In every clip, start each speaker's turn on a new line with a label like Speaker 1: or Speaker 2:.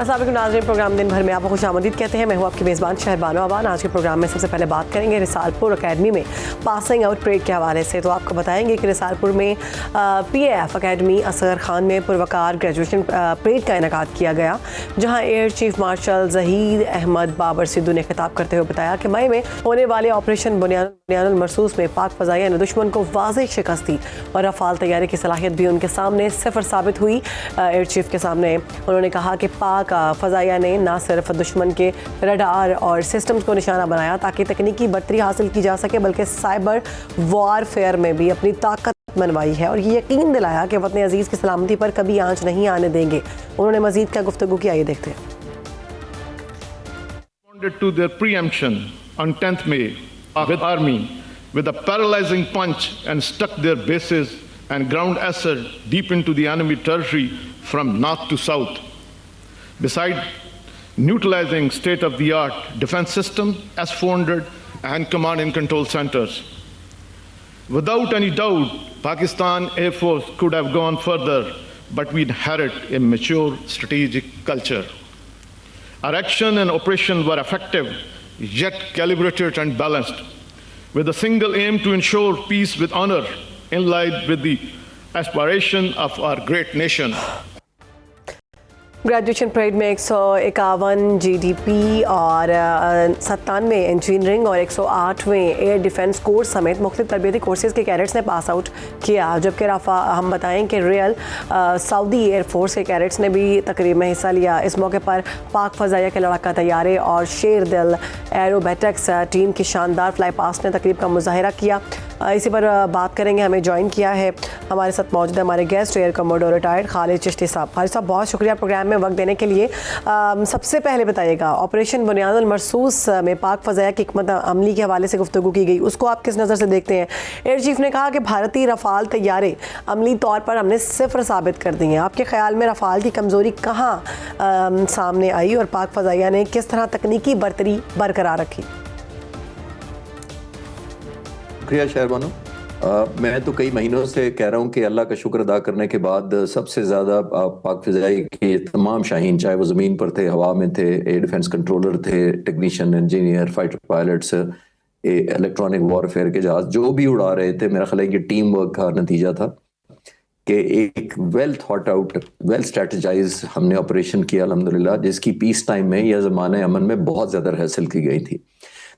Speaker 1: अस्सलाम वालेकुम नाज़रीन, प्रोग्राम दिन भर में आपको खुशामदीद कहते हैं। मैं हूँ आपकी मेज़बान शहरबानो अबान। आज के प्रोग्राम में सबसे पहले बात करेंगे रिसालपुर अकेडमी में पासिंग आउट परेड के हवाले से। तो आपको बताएंगे कि रिसालपुर में PAF अकेडमी असगर खान में पुरवकार ग्रेजुएशन परेड का इनेकाद किया गया, जहाँ air chief marshal Zaheer Ahmed Babar Sidhu ने खिताब करते हुए बताया कि मई में होने वाले ऑपरेशन बुनियानुल मरसूस में पाक फ़ज़ाइया ने दुश्मन को वाज़ेह शिकस्त दी और रफ़ाल तैयारी की सलाहियत भी उनके सामने सिफर साबित हुई। एयर चीफ के सामने उन्होंने कहा कि पाक फ़ज़ाइया ने न सिर्फ दुश्मन के रडार और सिस्टम्स को निशाना बनाया ताकि तकनीकी बढ़तरी हासिल की जा सके, बल्कि साइबर वॉरफेयर में भी अपनी ताकत मनवाई है और ये यकीन दिलाया कि वतन अजीज़ की सलामती पर कभी आंच नहीं आने देंगे। उन्होंने मज़ीद क्या गुफ्तगू की, आइए देखते हैं।
Speaker 2: To their preemption on 10th May with army with a paralyzing punch and stuck their bases and ground assault deep into the enemy territory from north to south. Besides neutralizing state-of-the-art defense system, S-400 and command and control centers. Without any doubt, Pakistan Air Force could have gone further, but we inherit a mature strategic culture. Our action and operation were effective, yet calibrated and balanced, with a single aim to ensure peace with honor, in line with the aspiration of our great nation.
Speaker 1: Graduation parade में 151 GDP और 97 engineering और 108वें air defence course समेत मुख्तलिफ तरबियती courses के cadets ने pass out किया, जबकि हम बताएं कि रियल सऊदी एयरफोर्स के कैडेट्स ने भी तकरीब में हिस्सा लिया। इस मौके पर पाक फ़ज़ाइया के लड़ाका तैयारे और शेर दिल एरोबैटिक्स टीम की शानदार फ्लाई पास्ट ने तकरीब का मुजाहरा किया। इसी पर बात करेंगे। हमें ज्वाइन किया है, हमारे साथ मौजूद है हमारे guest air commodore retired Khalid Chishti साहब। खालिद साहब, बहुत शुक्रिया प्रोग्राम में वक्त देने के लिए। सबसे पहले बताइएगा, ऑपरेशन बुनियानुल मरसूस में पाक फ़ज़ाइया की हिकमत अमली के हवाले से गुफ्तगू की गई, उसको आप किस नज़र से देखते हैं? एयर चीफ ने कहा कि भारतीय रफ़ाल तैयारे अमली तौर पर हमने सिफर साबित कर दी हैं। आपके ख्याल में रफ़ाल की कमज़ोरी कहाँ सामने आई और पाक फ़ज़ाइया ने किस तरह तकनीकी बरतरी बरकरार रखी?
Speaker 3: शुक्रिया शहरबानो। मैं तो कई महीनों से कह रहा हूँ कि अल्लाह का शुक्र अदा करने के बाद सबसे ज़्यादा पाक फ़ज़ाई के तमाम शाहीन, चाहे वो ज़मीन पर थे, हवा में थे, एयर डिफेंस कंट्रोलर थे, technician, engineer, fighter pilots, electronic warfare के जहाज जो भी उड़ा रहे थे, मेरा ख्याल है कि टीम वर्क का नतीजा था कि एक well thought out, well strategise हमने ऑपरेशन किया अल्हम्दुलिल्लाह, जिसकी पीस टाइम में या ज़माने अमन में बहुत ज़्यादा रिहर्सल की गई थी।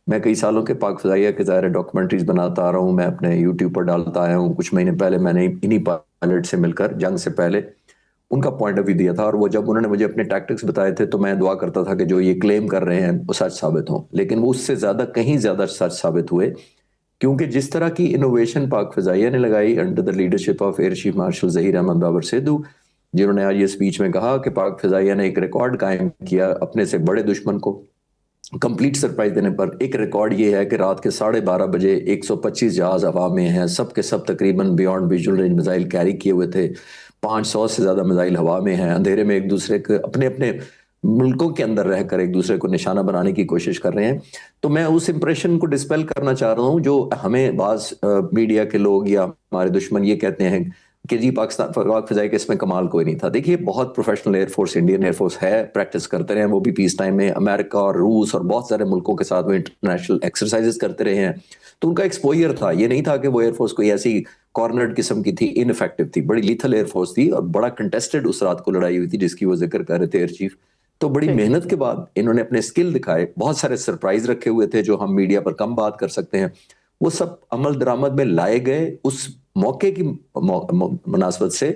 Speaker 3: मैं कई सालों के पाक फ़ज़ाइया के ज़ाहिर डॉक्यूमेंट्रीज बनाता आ रहा हूँ, मैं अपने यूट्यूब पर डालता आया हूँ। कुछ महीने पहले मैंने इन्हीं पायलट से मिलकर जंग से पहले उनका पॉइंट ऑफ व्यू दिया था और वो जब उन्होंने मुझे अपने टैक्टिक्स बताए थे तो मैं दुआ करता था कि जो ये क्लेम कर रहे हैं वो सच साबित हों, लेकिन वो उससे ज़्यादा कहीं ज़्यादा सच साबित हुए, क्योंकि जिस तरह की इनोवेशन पाक फ़ज़ाइया ने लगाई under the leadership of air chief marshal Zaheer Ahmed Babar Sidhu, जिन्होंने आज ये स्पीच में कहा कि पाक फ़ज़ाइया ने एक रिकॉर्ड कायम किया अपने से बड़े दुश्मन को कंप्लीट सरप्राइज देने पर। एक रिकॉर्ड ये है कि रात के 12:30 बजे 125 जहाज हवा में हैं, सब के सब तकरीबन beyond visual range missile carry किए हुए थे, 500 से ज़्यादा मिसाइल हवा में हैं, अंधेरे में एक दूसरे के अपने अपने मुल्कों के अंदर रहकर एक दूसरे को निशाना बनाने की कोशिश कर रहे हैं। तो मैं उस इंप्रेशन को डिस्पेल करना चाह रहा हूँ जो हमें बाज़ मीडिया के लोग या हमारे दुश्मन ये कहते हैं कि जी पाकिस्तान पाक फ़ज़ाइया के इसमें कमाल कोई नहीं था। देखिए, बहुत प्रोफेशनल एयरफोर्स इंडियन एयरफोर्स है, प्रैक्टिस करते रहे हैं, वो भी पीस टाइम में अमेरिका और रूस और बहुत सारे मुल्कों के साथ वो इंटरनेशनल एक्सरसाइजेस करते रहे हैं, तो उनका एक्सपोजर था। ये नहीं था कि वो एयरफोर्स कोई ऐसी कॉर्नर्ड किस्म की थी, इनफेक्टिव थी, बड़ी लीथल एयरफोर्स थी और बड़ा कंटेस्टेड उस रात को लड़ाई हुई थी जिसकी वो जिक्र कर रहे थे एयर चीफ। तो बड़ी मेहनत के बाद इन्होंने अपने स्किल दिखाए, बहुत सारे सरप्राइज रखे हुए थे जो हम मीडिया पर कम बात कर सकते हैं, वो सब अमल दरामद में लाए गए उस मौके की मुनासबत से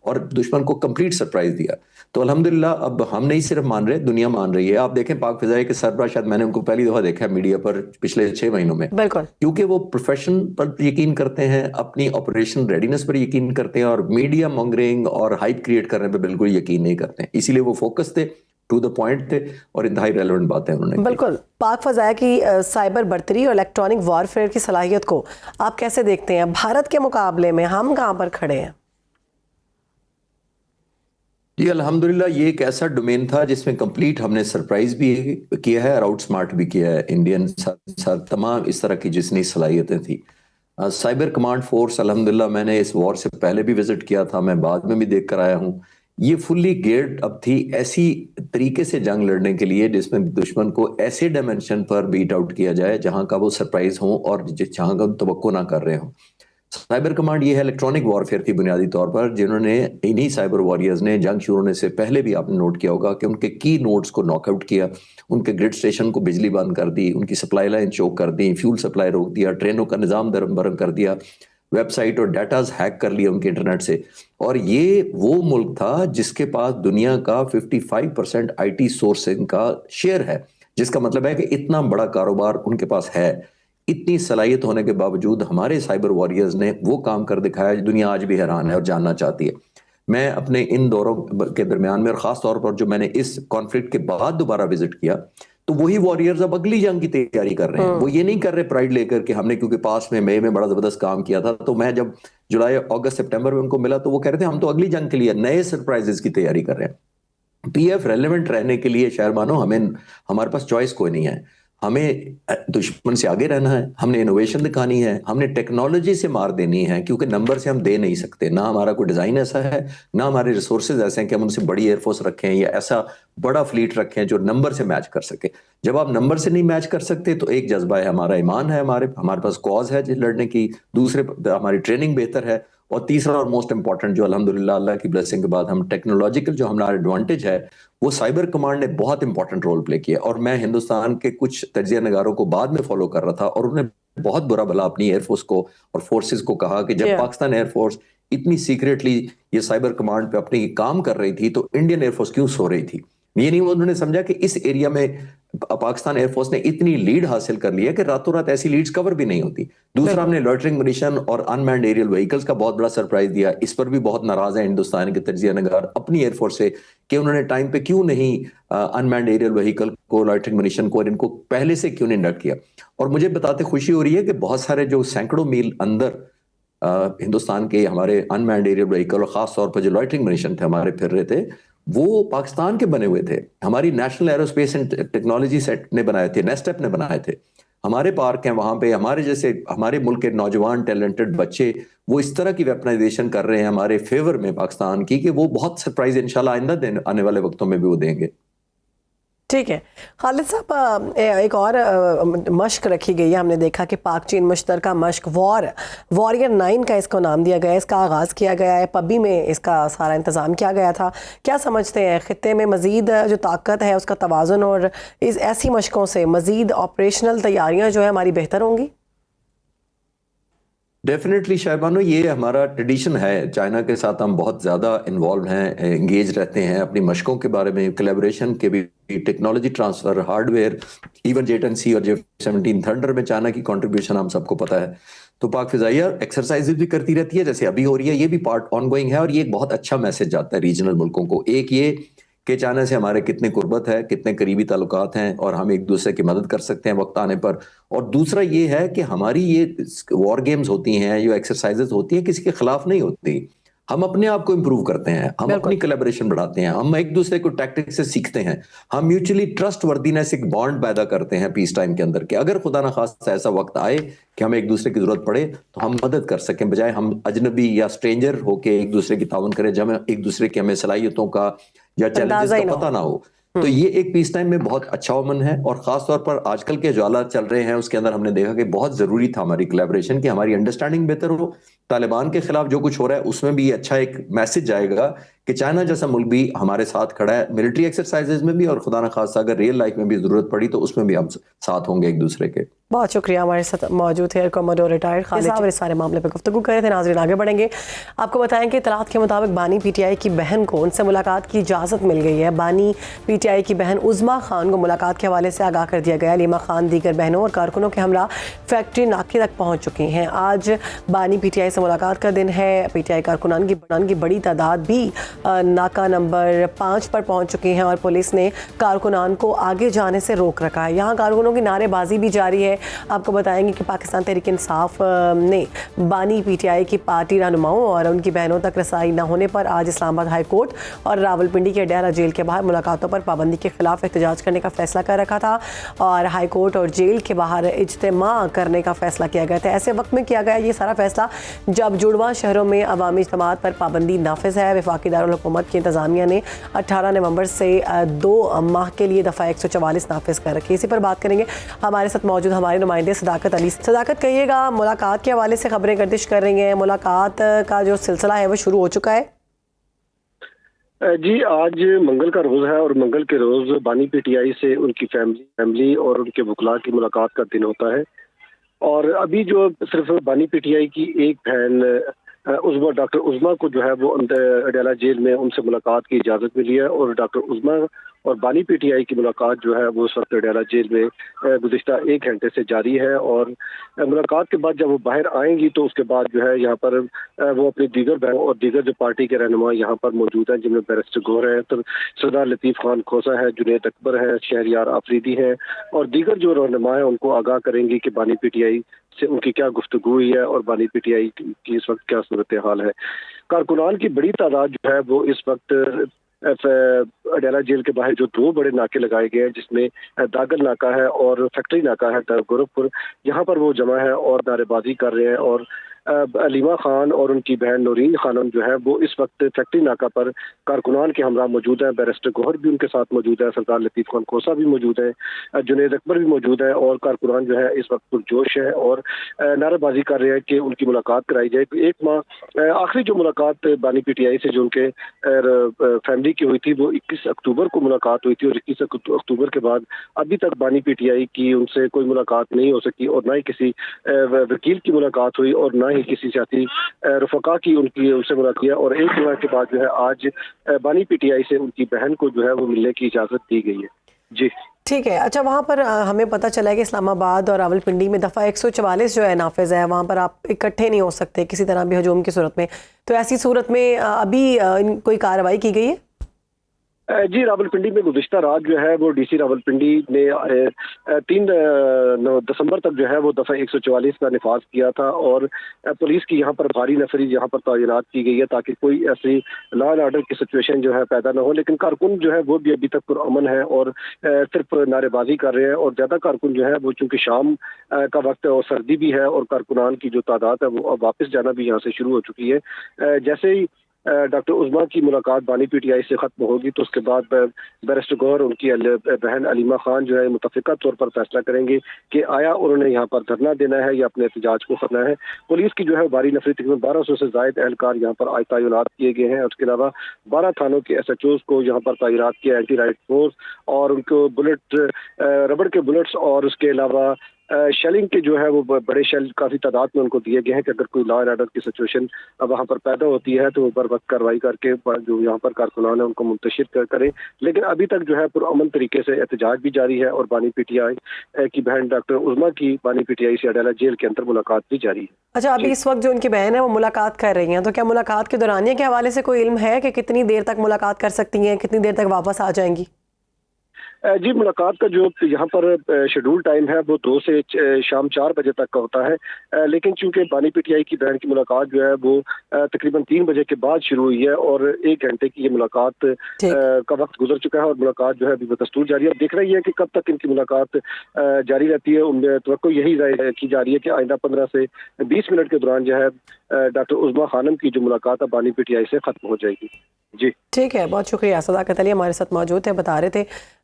Speaker 3: और दुश्मन को कंप्लीट सरप्राइज दिया। तो अल्हम्दुलिल्लाह अब हम नहीं सिर्फ मान रहे, दुनिया मान रही है। आप देखें पाक फ़ज़ाइया के सरबराह, शायद मैंने उनको पहली दफा देखा है मीडिया पर पिछले 6 महीनों में,
Speaker 1: बिल्कुल,
Speaker 3: क्योंकि वो प्रोफेशन पर यकीन करते हैं, अपनी ऑपरेशन रेडीनेस पर यकीन करते हैं और मीडिया मॉन्गरिंग और हाइप क्रिएट करने पर बिल्कुल यकीन नहीं करते हैं। इसीलिए वो फोकस थे, टू द पॉइंट थे और इंतहाई रेलेवेंट बातें उन्होंने।
Speaker 1: बिल्कुल, पाक फ़ज़ाइया की साइबर बढ़तरी और इलेक्ट्रॉनिक वॉरफेयर की सलाहियत को आप कैसे देखते हैं? भारत के मुकाबले में हम कहाँ पर खड़े हैं?
Speaker 3: जी अल्हम्दुलिल्लाह, ये एक ऐसा डोमेन था जिसमें कंप्लीट हमने सरप्राइज भी किया है और आउट स्मार्ट भी किया है इंडियन साथ तमाम इस तरह की जितनी सलाहियतें थी। साइबर कमांड फोर्स अल्हम्दुलिल्लाह मैंने इस वॉर से पहले भी विजिट किया था, मैं बाद में भी देख कर आया हूँ। ये फुल्ली गियर्ड अब थी ऐसी तरीके से जंग लड़ने के लिए जिसमें दुश्मन को ऐसे डायमेंशन पर बीट आउट किया जाए जहां का वो सरप्राइज हो और जहां का तवक्को ना कर रहे हो। साइबर कमांड ये है इलेक्ट्रॉनिक वॉरफेयर थी बुनियादी तौर पर, जिन्होंने इन्हीं साइबर वॉरियर्स ने जंग शुरू होने से पहले भी आपने नोट किया होगा कि उनके की नोड्स को नॉकआउट किया, उनके ग्रिड स्टेशन को बिजली बंद कर दी, उनकी सप्लाई लाइन चोक कर दी, फ्यूल सप्लाई रोक दिया, ट्रेनों का निजाम दरम बरम कर दिया, वेबसाइट और डाटाज हैक कर लिया उनके इंटरनेट से। और ये वो मुल्क था जिसके पास दुनिया का 55% आईटी सोर्सिंग का शेयर है, जिसका मतलब है कि इतना बड़ा कारोबार उनके पास है। इतनी सलाहियत होने के बावजूद हमारे साइबर वॉरियर्स ने वो काम कर दिखाया, दुनिया आज भी हैरान है और जानना चाहती है। मैं अपने इन दौरों के दरमियान में और खास तौर पर जो मैंने इस कॉन्फ्लिक्ट के बाद दोबारा विजिट किया, तो वही वॉरियर्स अब अगली जंग की तैयारी कर रहे हैं। वो ये नहीं कर रहे प्राइड लेकर कि हमने क्योंकि पास में मई में बड़ा जबरदस्त काम किया था। तो मैं जब जुलाई अगस्त सितंबर में उनको मिला तो वो कह रहे थे हम तो अगली जंग के लिए नए सरप्राइजेस की तैयारी कर रहे हैं। पीएफ रेलेवेंट रहने के लिए शहर मानो हमारे पास चॉइस कोई नहीं है, हमें दुश्मन से आगे रहना है, हमने इनोवेशन दिखानी है, हमने टेक्नोलॉजी से मार देनी है, क्योंकि नंबर से हम दे नहीं सकते। ना हमारा कोई डिजाइन ऐसा है, ना हमारे रिसोर्सेज ऐसे हैं कि हम उनसे बड़ी एयरफोर्स रखें या ऐसा बड़ा फ्लीट रखें जो नंबर से मैच कर सके। जब आप नंबर से नहीं मैच कर सकते तो एक जज्बा है, हमारा ईमान है, हमारे पास कॉज है लड़ने की, दूसरे हमारी ट्रेनिंग बेहतर है, और तीसरा और मोस्ट इंपॉर्टेंट जो अल्हम्दुलिल्लाह अल्लाह की ब्लेसिंग के बाद हम टेक्नोलॉजिकल जो हमारा एडवांटेज है, वो साइबर कमांड ने बहुत इंपॉर्टेंट रोल प्ले किया। और मैं हिंदुस्तान के कुछ तजिया नगारों को बाद में फॉलो कर रहा था और उन्हें बहुत बुरा भला अपनी एयरफोर्स को और फोर्सेस को कहा कि जब पाकिस्तान एयरफोर्स इतनी सीक्रेटली ये साइबर कमांड पे अपनी काम कर रही थी तो इंडियन एयरफोर्स क्यों सो रही थी। ये नहीं उन्होंने समझा कि इस एरिया में पाकिस्तान एयरफोर्स ने इतनी लीड हासिल कर ली है कि रातों रात ऐसी लीड्स कवर भी नहीं होती। दूसरा, हमने लॉइटरिंग मिशन और अनमैन्ड एरियल व्हीकल्स का बहुत बड़ा सरप्राइज दिया। इस पर भी बहुत नाराज है हिंदुस्तान के तजिया नगार अपनी एयरफोर्स से कि उन्होंने टाइम पे क्यों नहीं अनमैन्ड एरियल व्हीकल को, लॉइटरिंग मिशन को, और इनको पहले से क्यों नहीं इंडक्ट किया। और मुझे बताते खुशी हो रही है कि बहुत सारे जो सैकड़ों मील अंदर हिंदुस्तान के हमारे अनमैन्ड एरियल व्हीकल और खास तौर पर जो लॉइटरिंग मिशन थे हमारे फिर रहे थे, वो पाकिस्तान के बने हुए थे। हमारी national aerospace and technology set ने बनाए थे, नेस्टेप ने बनाए थे। हमारे पार्क हैं वहां पे, हमारे जैसे हमारे मुल्क के नौजवान टैलेंटेड बच्चे वो इस तरह की वेपनाइजेशन कर रहे हैं हमारे फेवर में पाकिस्तान की, कि वो बहुत सरप्राइज इंशाल्लाह आइंदा आने वाले वक्तों में भी वो देंगे।
Speaker 1: ठीक है खालिद साहब, एक और मश्क रखी गई है। हमने देखा कि पाक चीन मुश्तरका मश्क वॉरियर 9 का इसको नाम दिया गया है, इसका आगाज़ किया गया है, पबी में इसका सारा इंतज़ाम किया गया था। क्या समझते हैं खित्ते में मज़ीद जो ताकत है उसका तवाज़ुन और इस ऐसी मशकों से मज़ीद ऑपरेशनल तैयारियाँ जो है हमारी बेहतर होंगी?
Speaker 3: डेफिनेटली शाहबानो, ये हमारा ट्रेडिशन है। चाइना के साथ हम बहुत ज़्यादा इन्वॉल्व हैं, एंगेज रहते हैं अपनी मशकों के बारे में, कोलैबोरेशन के भी, technology transfer, hardware, even J-10C और J-17 थंडर में चाइना की कंट्रीब्यूशन हम सबको पता है। तो पाक फिजाइया एक्सरसाइजेज भी करती रहती है, जैसे अभी हो रही है, ये भी पार्ट ऑनगोइंग है। और ये एक बहुत अच्छा मैसेज जाता है रीजनल मुल्कों को। एक ये कि चाइना से हमारे कितने कुर्बत है, कितने करीबी ताल्लुकात हैं और हम एक दूसरे की मदद कर सकते हैं वक्त आने पर। और दूसरा ये है कि हमारी ये वॉर गेम्स होती हैं, जो एक्सरसाइजेज होती हैं, किसी के खिलाफ नहीं होती। हम अपने आप को इंप्रूव करते हैं, हम अपनी कोलैबोरेशन बढ़ाते हैं, हम एक दूसरे को टैक्टिक्स से सीखते हैं, हम म्यूचुअली ट्रस्ट वर्दीनेस एक बॉन्ड पैदा करते हैं पीस टाइम के अंदर, कि अगर खुदा ना खास्ता ऐसा वक्त आए कि हमें एक दूसरे की जरूरत पड़े तो हम मदद कर सकें, बजाय हम अजनबी या स्ट्रेंजर होके एक दूसरे की ताउन करें जब एक दूसरे की हमें सलाहियतों का या चैलेंजेस का पता ना हो। तो ये एक पीस टाइम में बहुत अच्छा ओमन है। और खास तौर पर आजकल के जो हालात चल रहे हैं उसके अंदर हमने देखा कि बहुत जरूरी था हमारी कोलैबोरेशन की, हमारी अंडरस्टैंडिंग बेहतर हो। तालिबान के खिलाफ जो कुछ हो रहा है उसमें भी अच्छा एक मैसेज जाएगा कि चाइना जैसा मुल्क भी हमारे साथ खड़ा है, मिलिट्री एक्सरसाइजेज में भी, और खुदा न खास्ता अगर रियल लाइफ में भी जरूरत पड़ी तो उसमें भी हम साथ होंगे एक दूसरे के।
Speaker 1: बहुत शुक्रिया, हमारे साथ मौजूद है कमोडोर रिटायर्ड खालिद साहब, इस सारे मामले पर गुफ्तगू कर रहे थे। नाज़रीन आगे बढ़ेंगे, आपको बताएं कि इतलात के मुताबिक बानी PTI की बहन को उनसे मुलाकात की इजाज़त मिल गई है। बानी PTI की बहन उज़मा खान को मुलाकात के हवाले से आगाह कर दिया गया। लीमा खान दीगर बहनों और कारकुनों के हमरा फैक्ट्री नाके तक पहुँच चुकी हैं। आज बानी PTI से मुलाकात का दिन है। PTI कारकुनान की बड़ी तादाद भी नाका नंबर 5 पर पहुँच चुकी हैं और पुलिस ने कारकुनान को आगे जाने से रोक रखा है। यहाँ कारकुनों की नारेबाजी भी जारी है। आपको बताएंगे कि पाकिस्तान तहरीक इंसाफ ने बानी PTI की पार्टी रहनुमाओं और उनकी बहनों तक रसाई न होने पर आज इस्लामाबाद हाई कोर्ट और रावलपिंडी के डेरा जेल के बाहर मुलाकातों पर पाबंदी के खिलाफ एहतजाज करने का फैसला कर रखा था और हाई कोर्ट और जेल के बाहर इज्तिमा करने का फैसला किया गया था। ऐसे वक्त में किया गया ये सारा फैसला जब जुड़वा शहरों में अवामी इज्तिमात पर पाबंदी नाफिज है। वफाकी दारुल-हुकूमत की इंतज़ामिया ने 18 नवंबर से 2 माह के लिए दफ़ा 144 नाफिज कर रखी है। इसी पर बात करेंगे, हमारे साथ मौजूद हमारे नुमाइंदे सदाकत अली। सदाकत, कहिएगा, मुलाकात के हवाले से खबरें गर्दिश कर रही हैं, मुलाकात का जो सिलसिला है वो शुरू हो चुका है?
Speaker 4: जी, आज मंगल का रोज़ है और मंगल के रोज़ बानी पीटीआई से उनकी फैमिली और उनके वकला की मुलाकात का दिन होता है। और अभी जो सिर्फ बानी पीटीआई की एक बहन उज़्मा, डॉक्टर उज़्मा को जो है वो अडयाला जेल में उनसे मुलाकात की इजाज़त मिली है और डॉक्टर उज़्मा और बानी पीटीआई की मुलाकात जो है वो इस वक्त अडयाला जेल में गुज़िश्ता 1 घंटे से जारी है। और मुलाकात के बाद जब वो बाहर आएंगी तो उसके बाद जो है यहाँ पर वो अपनी दीगर बहन और दीगर जो पार्टी के रहनुमा यहाँ पर मौजूद हैं, जिनमें बैरिस्टर गौहर है, तो सरदार लतीफ़ खान खोसा है, जुनैद अकबर है, शहरयार आफरीदी है और दीगर जो रहनुमा है उनको आगाह करेंगी कि बानी पीटीआई से उनकी क्या गुफ्तगू हुई है और बानी पीटीआई की इस वक्त क्या सूरत हाल है। कारकुनान की बड़ी तादाद जो है वो इस वक्त अडयाला जेल के बाहर जो 2 बड़े नाके लगाए गए हैं, जिसमें दागल नाका है और फैक्ट्री नाका है गोरखपुर, यहाँ पर वो जमा है और नारेबाजी कर रहे हैं। और अलीमा खान और उनकी बहन नौरीन खानम जो है वो इस वक्त फैक्ट्री नाका पर कारकुनान के हमरा मौजूद है। बैरिस्टर गौहर भी उनके साथ मौजूद है, सरदार लतीफ़ खान खोसा भी मौजूद है, जुनैद अकबर भी मौजूद है और कारकुनान जो है इस वक्त पुरजोश है और नारेबाजी कर रहे हैं कि उनकी मुलाकात कराई जाए। एक माह आखिरी जो मुलाकात बानी पीटीआई से जो उनके फैमिली की हुई थी वो 21 अक्टूबर को मुलाकात हुई थी और 21 अक्टूबर के बाद अभी तक बानी पीटीआई की उनसे कोई मुलाकात नहीं हो सकी और ना ही किसी वकील की मुलाकात हुई और ना ही किसी सियासी रफका की उनसे मुलाकात किया। और 1 जुलाई के बाद जो है आज बानी पीटीआई से उनकी बहन को जो है वो मिलने की इजाज़त दी गई है। जी
Speaker 1: ठीक है। अच्छा, वहाँ पर हमें पता चला है कि इस्लामाबाद और रावलपिंडी में दफ़ा 144 जो है नाफिज है, वहाँ पर आप इकट्ठे नहीं हो सकते किसी तरह भी हजूम की सूरत में। तो ऐसी सूरत में अभी कोई कार्रवाई की गई है?
Speaker 4: जी, रावलपिंडी में गुज़िश्ता रात जो है वो डीसी रावलपिंडी ने 3 दिसंबर तक जो है वो दफ़ा 144 का निफाज किया था और पुलिस की यहाँ पर भारी नफरी यहाँ पर तैनात की गई है ताकि कोई ऐसी लॉ एंड ऑर्डर की सिचुएशन जो है पैदा न हो। लेकिन कारकुन जो है वो भी अभी तक पुरअमन है और सिर्फ नारेबाजी कर रहे हैं और ज़्यादा कारकुन जो है वो चूँकि शाम का वक्त है और सर्दी भी है और कारकुनान की जो तादाद है वो अब वापस जाना भी यहाँ से शुरू हो चुकी है। जैसे ही डॉक्टर उज़्मा की मुलाकात बानी पीटीआई से ख़त्म होगी तो उसके बाद बैरिस्टर गौहर उनकी बहन अलीमा खान जो है मुतफ़िका तौर पर फैसला करेंगे कि आया उन्होंने यहाँ पर धरना देना है या अपने एहतजाज को करना है। पुलिस की जो है भारी नफरी, तकरीबन 1200 से ज़ायद एहलकार यहाँ पर तैनात किए गए हैं। उसके अलावा 12 थानों के SHOs को यहाँ पर तैनात किया, एंटी राइट फोर्स और उनको रबड़ के बुलेट्स और उसके अलावा शेलिंग के जो है वो बड़े शेल काफ़ी तादाद में उनको दिए गए हैं कि अगर कोई लॉ एंड ऑर्डर की सिचुएशन वहाँ पर पैदा होती है तो बर वक्त कार्रवाई करके जो यहाँ पर कारकुनान है उनको मुंतशिर करें। लेकिन अभी तक जो है पुरअमन तरीके से एहतजाज भी जारी है और बानी पीटीआई की बहन डॉक्टर उज़्मा की बानी पीटीआई से अडयाला जेल के अंदर मुलाकात भी जारी है।
Speaker 1: अच्छा, अभी इस वक्त जो उनकी बहन है वो मुलाकात कर रही हैं, तो क्या मुलाकात के दौरानिया के हवाले से कोई इल्म है कि कितनी देर तक मुलाकात कर सकती हैं, कितनी देर तक वापस आ जाएंगी?
Speaker 4: जी, मुलाकात का जो यहाँ पर शेड्यूल टाइम है वो 2 से शाम 4 बजे तक का होता है। लेकिन चूंकि बानी पीटीआई की बहन की मुलाकात जो है वो तकरीबन 3 बजे के बाद शुरू हुई है और 1 घंटे की ये मुलाकात का वक्त गुजर चुका है और मुलाकात जो है अभी बदस्तूर जारी है। अब देख रही है कि कब तक इनकी मुलाकात जारी रहती है। उनमें तो यही राय की जा रही है कि आइंदा 15 से 20 मिनट के दौरान जो है डॉक्टर उज़्मा खानम की जो मुलाकात है बानी पीटीआई से ख़त्म हो जाएगी। जी
Speaker 1: ठीक है, बहुत शुक्रिया। सदाकत अली हमारे साथ मौजूद है, बता रहे थे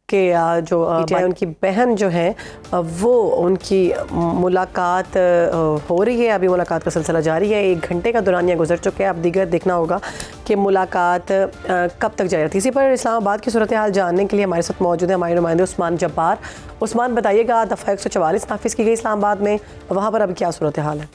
Speaker 1: कि जो उनकी बहन जो है वो उनकी मुलाकात हो रही है, अभी मुलाकात का सिलसिला जारी है, 1 घंटे का दौरानिया गुजर चुके हैं। अब दीगर देखना होगा कि मुलाकात कब तक जारी रहती है। इसी पर इस्लामाबाद की सूरत हाल जानने के लिए हमारे साथ मौजूद है हमारे नुमाइंदे उस्मान जब्बार। उस्मान, बताइएगा, दफ़ा 144 नाफिज की गई इस्लामाबाद में, वहाँ पर अभी क्या सूरत हाल है?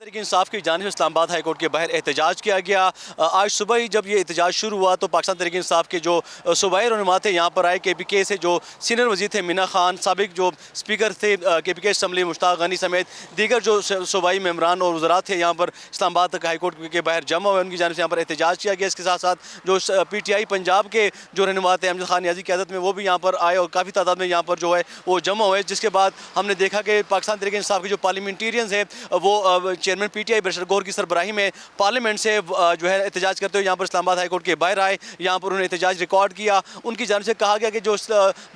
Speaker 5: तहरीक इंसाफ की जानिब से इस्लामाबाद हाई कोर्ट के बाहर एहतजाज किया गया। आज सुबह ही जब ये एहतजाज शुरू हुआ तो पाकिस्तान तहरीक इंसाफ के जो सूबाई रहनुमा थे यहाँ पर आए। KPK से जो सीनियर वज़ीर थे मीना खान, साबिक जो स्पीकर थे KPK असम्बली मुश्ताक गनी समेत दीगर जो सूबाई मेम्बरान और वज़रा थे यहाँ पर इस्लामाबाद हाई कोर्ट के बाहर जमा हुए। उनकी जानिब से यहाँ पर एहतजाज किया गया। इसके साथ साथ जो PTI पंजाब के जो रहनुमा थे अहमद खान नियाज़ी की क़यादत में वो भी यहाँ पर आए और काफ़ी तादाद में यहाँ पर जो है वो जमा हुए। जिसके बाद हमने देखा कि पाकिस्तान तहरीक इंसाफ के जो पार्लियामेंटेरियंस हैं वो chairman chairman PTI barrister Gohar की सरबराही में पार्लियामेंट से जो है एहतजाज करते हुए यहाँ पर इस्लामाबाद हाई कोर्ट के बाहर आए। यहाँ पर उन्होंने एहतजाज रिकॉर्ड किया। उनकी जानिब से कहा गया कि जो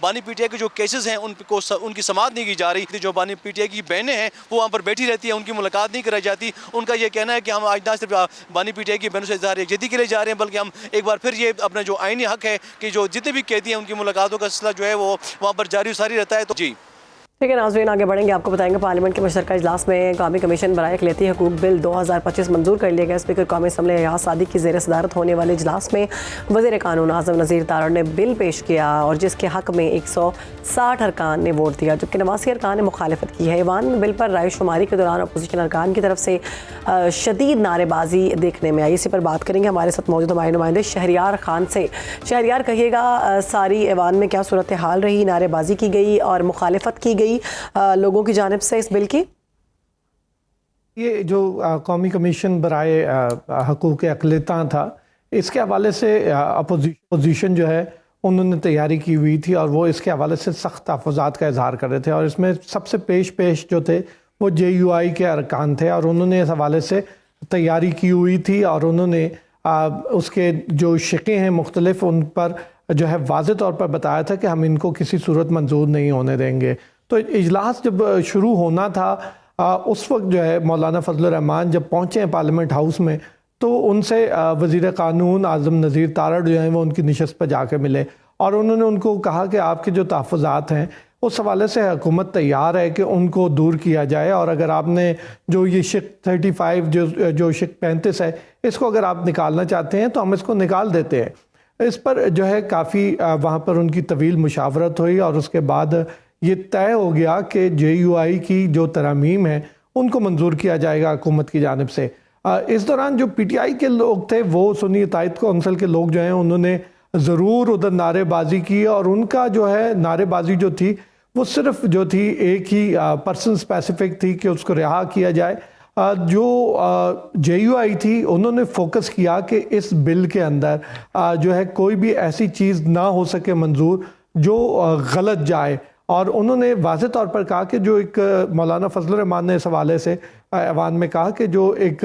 Speaker 5: बानी PTI के जो केसेस हैं उनको उनकी समाअत नहीं की जा रही। जो बानी PTI की बहनें हैं वो वहाँ पर बैठी रहती हैं, उनकी मुलाकात नहीं कराई जाती। उनका ये कहना है कि हम आज ना सिर्फ बानी PTI की बहनों से इज़हार यकजहती के लिए जा रहे हैं, बल्कि हम एक बार फिर ये अपना जो आईनी हक है कि जो जितने भी कैदी हैं उनकी मुलाकातों का सिलसिला जो है वो वहाँ पर जारी सारी रहता है। तो जी
Speaker 1: ठीक है नाज़रीन, आगे बढ़ेंगे। आपको बताएंगे पार्लियामेंट के मुश्तरका इजलास में कौमी कमीशन बराए अक़लियती हकूक़ बिल 2025 मंजूर कर लिया गया। स्पीकर कौमी असम्बली अयाज सादिक की ज़ेर सदारत होने वाले इजलास में वज़ीर कानून आज़म नज़ीर तारड़ ने बिल पेश किया और जिसके हक़ में 160 अरकान ने वोट दिया, जबकि 89 अरकान ने मुखालफत की है। ईवान में बिल पर राय शुमारी के दौरान अपोजिशन अरकान की तरफ से शदीद नारेबाजी देखने में आई। इसी पर बात करेंगे। हमारे साथ मौजूद हमारे नुमाइंदे शहरियार खान से। शहरियार, कहिएगा सारी ईवान में क्या सूरत हाल रही, नारेबाजी की गई और मुखालफत की गई लोगों की जानिब से इस बिल की?
Speaker 6: ये जो कौमी कमीशन बराए हकूक़ अक़लियता था, इसके हवाले से अपोजिशन जो है उन्होंने तैयारी की हुई थी और वो इसके हवाले से सख्त तहफ़्फ़ुज़ात का इजहार कर रहे थे। और इसमें सबसे पेश जो थे वो JUI के अरकान थे और उन्होंने इस हवाले से तैयारी की हुई थी और उन्होंने उसके जो शिक़े हैं मुख्तलिफ, उन पर जो है वाज़ेह तौर पर बताया था कि हम इनको किसी सूरत मंजूर नहीं होने देंगे। तो इजलास जब शुरू होना था उस वक्त जो है मौलाना फजल रहमान जब पहुँचे हैं पार्लियामेंट हाउस में, तो उनसे वज़ीर कानून आज़म नज़ीर तारड़ जो हैं वो उनकी नशस्त पर जाके मिले और उन्होंने उनको कहा कि आपके जो तहफ़्फ़ुज़ात हैं उस हवाले से हुकूमत तैयार है कि उनको दूर किया जाए, और अगर आपने जो ये शिक 35 जो शिक 35 है इसको अगर आप निकालना चाहते हैं तो हम इसको निकाल देते हैं। इस पर जो है काफ़ी वहाँ पर उनकी तवील मुशावरत हुई और उसके बाद ये तय हो गया कि JUI की जो तरमीम है उनको मंजूर किया जाएगा हुकूमत की जानिब से। इस दौरान जो PTI के लोग थे वो सुन्नी इतायत कौंसिल के लोग जो हैं उन्होंने ज़रूर उधर नारेबाजी की और उनका जो है नारेबाजी जो थी वो सिर्फ जो थी एक ही पर्सन स्पेसिफिक थी कि उसको रिहा किया जाए। जो JUI थी उन्होंने फोकस किया कि इस बिल के अंदर जो है कोई भी ऐसी चीज़ ना हो सके मंजूर जो गलत जाए, और उन्होंने वाज़ेह तौर पर कहा कि जो एक मौलाना फजल रहमान ने इस हवाले से ऐवान में कहा कि जो एक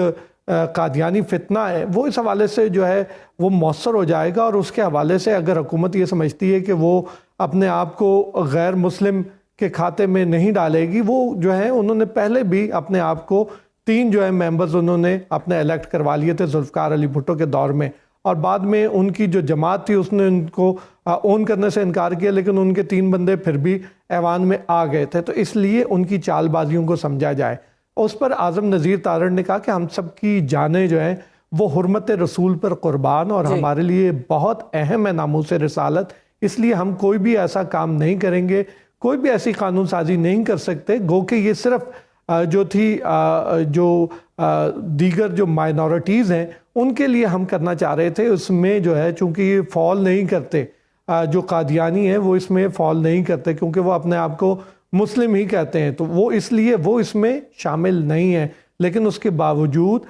Speaker 6: कादियानी फितना है वो इस हवाले से जो है वो मौसर हो जाएगा, और उसके हवाले से अगर हुकूमत ये समझती है कि वो अपने आप को गैर मुस्लिम के खाते में नहीं डालेगी, वो जो है उन्होंने पहले भी अपने आप को 3 जो है मेंबर्स उन्होंने अपने इलेक्ट करवा लिए थे जुल्फ़िकार अली भुट्टो के दौर में, और बाद में उनकी जो जमात थी उसने उनको ओन करने से इनकार किया, लेकिन उनके 3 बंदे फिर भी ऐवान में आ गए थे। तो इसलिए उनकी चालबाजियों को समझा जाए। उस पर आज़म नज़ीर तारड़ ने कहा कि हम सब की जानें जो हैं वो हुर्मत रसूल पर कुर्बान और हमारे लिए बहुत अहम है नामूस रिसालत, इसलिए हम कोई भी ऐसा काम नहीं करेंगे, कोई भी ऐसी कानून साजी नहीं कर सकते। गो कि ये सिर्फ जो थी जो दीगर जो माइनॉरिटीज़ हैं उनके लिए हम करना चाह रहे थे। उसमें जो है चूँकि ये फॉल नहीं करते, जो कादियानी हैं वो इसमें फॉल नहीं करते क्योंकि वो अपने आप को मुस्लिम ही कहते हैं, तो वो इसलिए वो इसमें शामिल नहीं है। लेकिन उसके बावजूद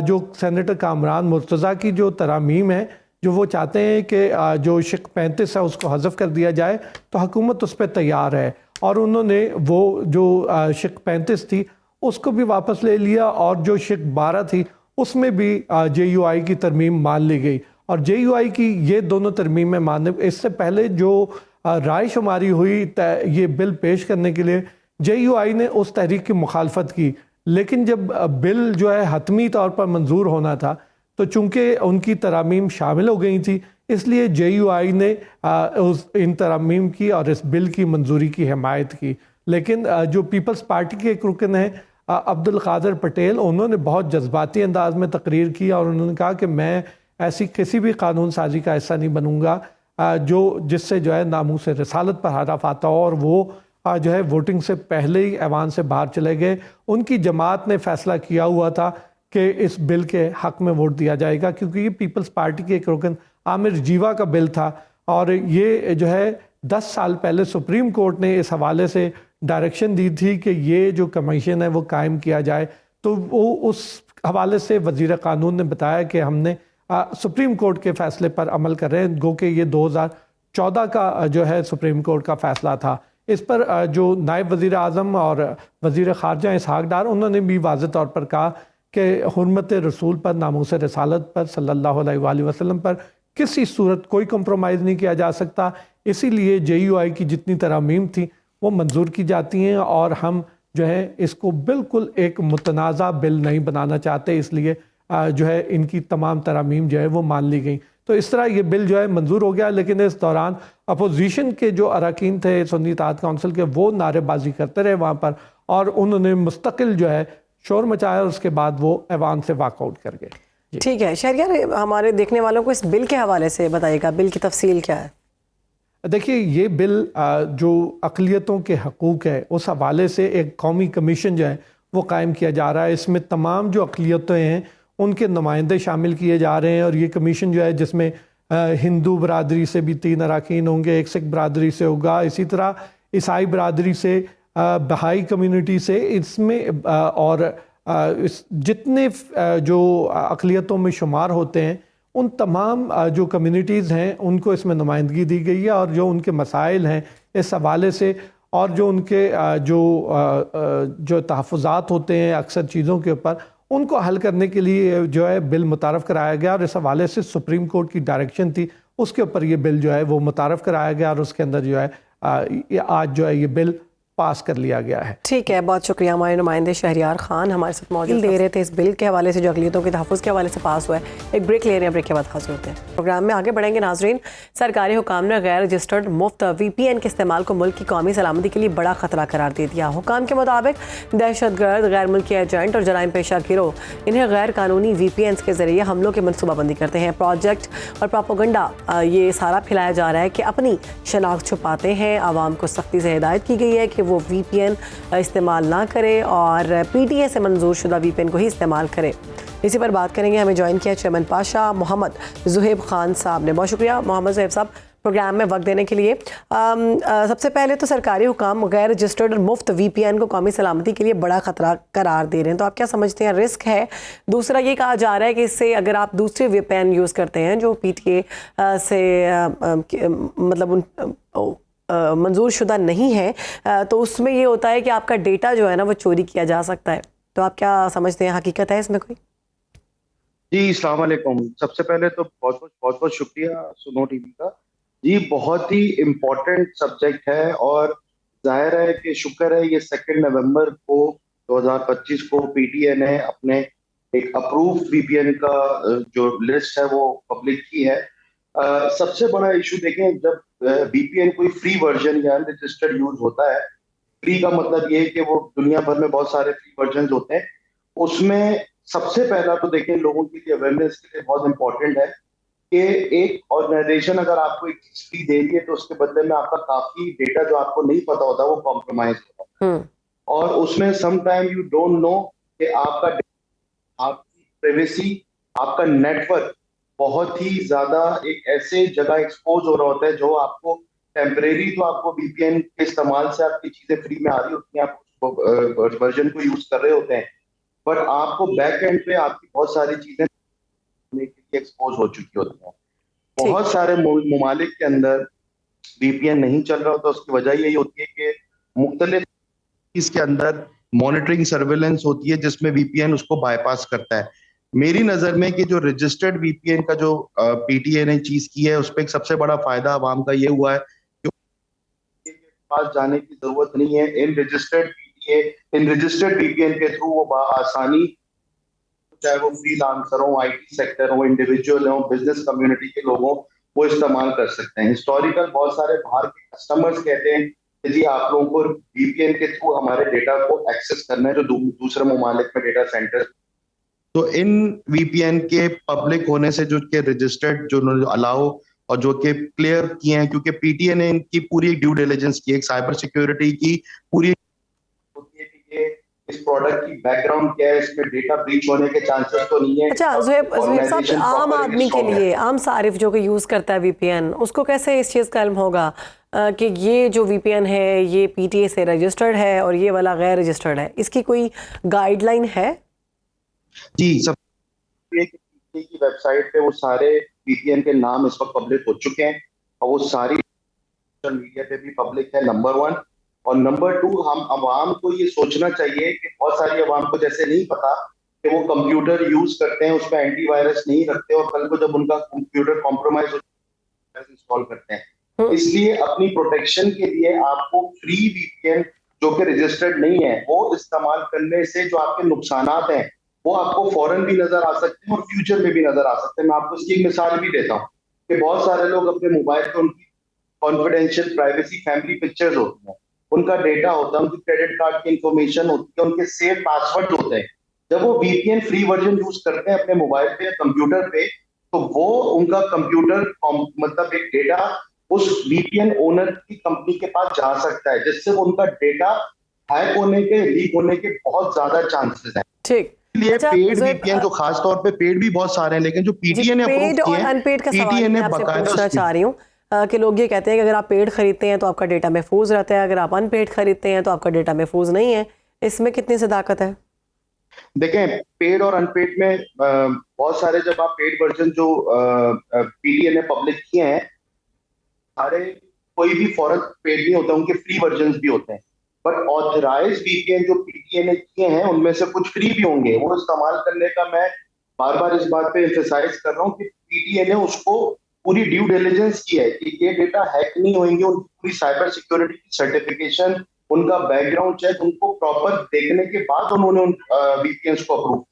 Speaker 6: जो सेनेटर कामरान मुर्तज़ा की जो तरामीम है, जो वो चाहते हैं कि जो शिक 35 है उसको हज़फ कर दिया जाए, तो हुकूमत उस पर तैयार है, और उन्होंने वो जो शिक 35 थी उसको भी वापस ले लिया, और जो शिक 12 थी उसमें भी JUI की तरमीम मान ली गई। और JUI की ये दोनों तरमीमें मानने, इससे पहले जो राय शुमारी हुई ये बिल पेश करने के लिए, JUI ने उस तहरीक की मुखालफत की, लेकिन जब बिल जो है हतमी तौर पर मंजूर होना था तो चूंकि उनकी तरमीम शामिल हो गई थी, इसलिए JUI ने इन तरमीम की और इस बिल की मंजूरी की हिमायत की। लेकिन जो पीपल्स पार्टी के एक रुकन हैं अब्दुल कादिर पटेल, उन्होंने बहुत जज्बाती अंदाज में तकरीर की और उन्होंने कहा कि मैं ऐसी किसी भी कानून साजी का हिस्सा नहीं बनूंगा जो जिससे जो है नामूस रिसालत पर हरफ आता हो, और वो जो है वोटिंग से पहले ही ऐवान से बाहर चले गए। उनकी जमात ने फैसला किया हुआ था कि इस बिल के हक में वोट दिया जाएगा, क्योंकि ये पीपल्स पार्टी के एक रुकन आमिर जीवा का बिल था, और ये जो है 10 साल पहले सुप्रीम कोर्ट ने इस हवाले से डायरेक्शन दी थी कि ये जो कमीशन है वो कायम किया जाए। तो वो उस हवाले से वज़ीर कानून ने बताया कि हमने सुप्रीम कोर्ट के फैसले पर अमल कर रहे हैं, गो कि ये 2014 का जो है सुप्रीम कोर्ट का फैसला था। इस पर जो नायब वज़ीर आज़म और वज़ीर ख़ारजा इसहाक़ डार, उन्होंने भी वाज़ेह तौर पर कहा कि हुर्मत रसूल पर, नामूस रसालत पर, सल्लल्लाहु अलैहि वसल्लम पर किसी सूरत कोई कंप्रोमाइज़ नहीं किया जा सकता। इसीलिए JUI की जितनी तरमीम थी वो मंजूर की जाती हैं और हम जो है इसको बिल्कुल एक मुतनाज़ा बिल नहीं बनाना चाहते, इसलिए जो है इनकी तमाम तरमीम जो है वो मान ली गई। तो इस तरह ये बिल जो है मंजूर हो गया, लेकिन इस दौरान अपोजिशन के जो अरकान थे सुन्नी इत्तेहाद काउंसिल के, वो नारेबाजी करते रहे वहाँ पर और उन्होंने मुस्तकिल जो है शोर मचाया और उसके बाद वो ऐवान से वॉकआउट कर गए।
Speaker 1: ठीक है शहरियार, हमारे देखने वालों को इस बिल के हवाले से बताइएगा, बिल की तफसील क्या है?
Speaker 6: देखिए, ये बिल जो अक़लियतों के हकूक़ है उस हवाले से एक कौमी कमीशन जो है वो कायम किया जा रहा है। इसमें तमाम जो अक़लियतें हैं उनके नुमाइंदे शामिल किए जा रहे हैं और ये कमीशन जो है जिसमें हिंदू बरादरी से भी 3 अरकान होंगे, एक सिख बरादरी से होगा, इसी तरह ईसाई बरादरी से, बहाई कम्युनिटी से, इसमें और जितने जो अक़लियतों में शुमार होते हैं उन तमाम जो कम्युनिटीज़ हैं उनको इसमें नुमाइंदगी दी गई है और जो उनके मसाइल हैं इस हवाले से और जो उनके जो तहफ़्फ़ुज़ात होते हैं अक्सर चीज़ों के ऊपर, उनको हल करने के लिए जो है बिल मुतारफ़ कराया गया और इस हवाले से सुप्रीम कोर्ट की डायरेक्शन थी, उसके ऊपर ये बिल जो है वो मुतारफ़ कराया गया और उसके अंदर जो है आज जो है ये बिल पास कर लिया गया है।
Speaker 1: ठीक है, बहुत शुक्रिया। हमारे नुमाइंदे शहरियार खान हमारे साथ मौजूद दे रहे थे इस बिल के हवाले से जो अक़लियतों के तहफ़्फ़ुज़ के हवाले से पास हुआ है। एक ब्रेक ले रहे हैं, ब्रेक के बाद हाज़िर होते हैं। प्रोग्राम में आगे बढ़ेंगे नाज़रीन। सरकारी हुकाम ने गैर रजिस्टर्ड मुफ्त VPN के इस्तेमाल को मुल्क की कौमी सलामती के लिए बड़ा ख़तरा करार दे दिया। हुकाम के मुताबिक दहशतगर्द, गैर मुल्की एजेंट और जराइम पेशा गिरोह इन्हें गैर कानूनी VPNs के ज़रिए हमलों की मनसूबाबंदी करते हैं। प्रोजेक्ट और प्रोपेगेंडा ये सारा फैलाया जा रहा है कि अपनी शनाख्त छुपाते हैं। आवाम को सख्ती से हिदायत की गई है कि वो VPN इस्तेमाल ना करे और PTA से मंजूर शुदा VPN को ही इस्तेमाल करे। इसी पर बात करेंगे। हमें ज्वाइन किया चेयरमैन पाशा मोहम्मद ज़ुहैब खान साहब ने। बहुत शुक्रिया मोहम्मद ज़ुहैब साहब प्रोग्राम में वक्त देने के लिए। सबसे पहले तो सरकारी हुकाम गैर रजिस्टर्ड और मुफ्त VPN को कौमी सलामती के लिए बड़ा ख़तरा करार दे रहे हैं, तो आप क्या समझते हैं, रिस्क है? दूसरा ये कहा जा रहा है कि इससे अगर आप दूसरे VPN यूज़ करते हैं जो PTA से मतलब मंजूर शुदा नहीं है, तो उसमें ये होता है कि आपका डेटा जो है ना वो चोरी किया जा सकता है। तो आप क्या समझते हैं, हकीकत है इसमें कोई?
Speaker 7: जी, अस्सलाम वालेकुम। सबसे पहले तो बहुत बहुत शुक्रिया सुनो टीवी का। जी, बहुत ही इम्पोर्टेंट सब्जेक्ट है और जाहिर है कि शुक्र है ये 2 नवंबर को 2025 को PTA ने अपने एक अप्रूव VPN का जो लिस्ट है वो पब्लिक की है। सबसे बड़ा इशू देखें, जब VPN कोई फ्री वर्जन या अनरजिस्टर्ड यूज होता है, फ्री का मतलब ये है कि वो दुनिया भर में बहुत सारे फ्री वर्जन होते हैं, उसमें सबसे पहला तो देखें लोगों के लिए अवेयरनेस के लिए बहुत इंपॉर्टेंट है कि एक ऑर्गेनाइजेशन अगर आपको एक चीज फ्री दे रही है तो उसके बदले में आपका काफी डेटा जो आपको नहीं पता होता वो कॉम्प्रोमाइज होता है और उसमें समटाइम यू डोंट नो कि आपकी प्राइवेसी, आपका नेटवर्क बहुत ही ज्यादा एक ऐसे जगह एक्सपोज हो रहा होता है जो आपको टेम्परेरी, तो आपको VPN के इस्तेमाल से आपकी चीजें फ्री में आ रही होती हैं, आप वर्जन को यूज कर रहे होते हैं, बट आपको बैक एंड पे आपकी बहुत सारी चीजें एक्सपोज हो चुकी होती हैं। बहुत सारे मुमालिक के अंदर VPN नहीं चल रहा होता, उसकी वजह यही होती है कि मुख्तलिफ इसके अंदर मॉनिटरिंग सर्वेलेंस होती है जिसमें VPN उसको बाईपास करता है। मेरी नजर में कि जो रजिस्टर्ड VPN का जो PTA ने चीज की है उस पर एक सबसे बड़ा फायदा आवाम का ये हुआ है कि पास जाने की जरूरत नहीं है। इन रजिस्टर्ड VPN के थ्रू वो आसानी, चाहे वो फ्रीलांसर हो, IT सेक्टर हो, इंडिविजुअल हो, बिजनेस कम्युनिटी के लोग हो, वो इस्तेमाल कर सकते हैं। हिस्टोरिकल बहुत सारे बाहर के कस्टमर्स कहते हैं कि जी आप लोगों को VPN के थ्रू हमारे डेटा को एक्सेस करना है जो दूसरे ममालिक में डेटा सेंटर। तो इन VPN के पब्लिक होने से जो के रजिस्टर्ड जो अलाउ और जो कि क्लियर किए हैं, क्योंकि PTA ने इनकी पूरी ड्यू डिलिजेंस की, एक साइबर सिक्योरिटी की पूरी होती है कि ये इस प्रोडक्ट की बैकग्राउंड क्या है, इसमें डेटा ब्रीच होने के चांसेस तो नहीं है।
Speaker 1: अच्छा ज़ुहैब साहब, आम आदमी के लिए, आम सारिफ जो कि यूज़ करता है VPN, उसको कैसे इस चीज़ का इल्म होगा कि ये जो VPN है ये PTA से रजिस्टर्ड है और ये वाला गैर रजिस्टर्ड है? इसकी कोई गाइडलाइन है?
Speaker 7: जी, सब PTA की वेबसाइट पे वो सारे VPN के नाम इस वक्त पब्लिक हो चुके हैं और वो सारी सोशल मीडिया पे भी पब्लिक है, नंबर 1। और नंबर 2, हम अवाम को ये सोचना चाहिए कि बहुत सारी अवाम को जैसे नहीं पता कि वो कंप्यूटर यूज करते हैं उसमें एंटीवायरस नहीं रखते और कल को जब उनका कंप्यूटर कॉम्प्रोमाइज हो इंस्टॉल करते हैं। इसलिए अपनी प्रोटेक्शन के लिए आपको फ्री वीपीएन जो कि रजिस्टर्ड नहीं है वो इस्तेमाल करने से जो आपके नुकसानात हैं वो आपको फौरन भी नजर आ सकते हैं और फ्यूचर में भी नजर आ सकते हैं। मैं आपको इसकी एक मिसाल भी देता हूँ कि बहुत सारे लोग अपने मोबाइल पे उनकी कॉन्फिडेंशियल प्राइवेसी फैमिली पिक्चर्स होती हैं, उनका डेटा होता है, उनकी क्रेडिट कार्ड की इंफॉर्मेशन होती है, उनके सेव पासवर्ड होते हैं। जब वो वीपीएन फ्री वर्जन यूज करते हैं अपने मोबाइल पे या कंप्यूटर पे तो वो उनका कंप्यूटर मतलब एक डेटा उस वीपीएन ओनर की कंपनी के पास जा सकता है जिससे उनका डेटा हैक होने के लीक होने के बहुत ज्यादा चांसेस हैं।
Speaker 1: ठीक।
Speaker 7: इसलिए
Speaker 1: अच्छा,
Speaker 7: पेड
Speaker 1: ज़ोएब,
Speaker 7: वीपीएन तो खास तौर पे पेड भी बहुत सारे हैं लेकिन जो पीटीए ने
Speaker 1: पेड
Speaker 7: अप्रूव
Speaker 1: और
Speaker 7: किए
Speaker 1: अनपेड का सवाल
Speaker 7: पीटीए
Speaker 1: मैं
Speaker 7: ने
Speaker 1: आपसे
Speaker 7: बकायदा
Speaker 1: पूछना चाह रही हूँ कि लोग ये कहते हैं कि अगर आप पेड खरीदते हैं तो आपका डेटा महफूज रहता है, अगर आप अनपेड खरीदते हैं तो आपका डेटा महफूज नहीं है। इसमें कितनी सदाकत है?
Speaker 7: देखें, पेड और अनपेड में बहुत सारे जब आप पेड वर्जन जो पीटीए ने पब्लिक किए हैं सारे कोई भी फौरन पेड नहीं होता, उनके फ्री वर्जन भी होते हैं। बट ऑथराइज्ड वीपीएन जो पीटीए ने किए हैं उनमें से कुछ फ्री भी होंगे, वो इस्तेमाल करने का मैं बार बार इस बात पे एम्फेसाइज कर रहा हूँ कि पीटीए ने उसको पूरी ड्यू डिलिजेंस की है कि ये डेटा हैक नहीं होंगे, उनकी पूरी साइबर सिक्योरिटी की सर्टिफिकेशन, उनका बैकग्राउंड चेक, उनको प्रॉपर देखने के बाद उन्होंने उन वीपीएन को अप्रूव।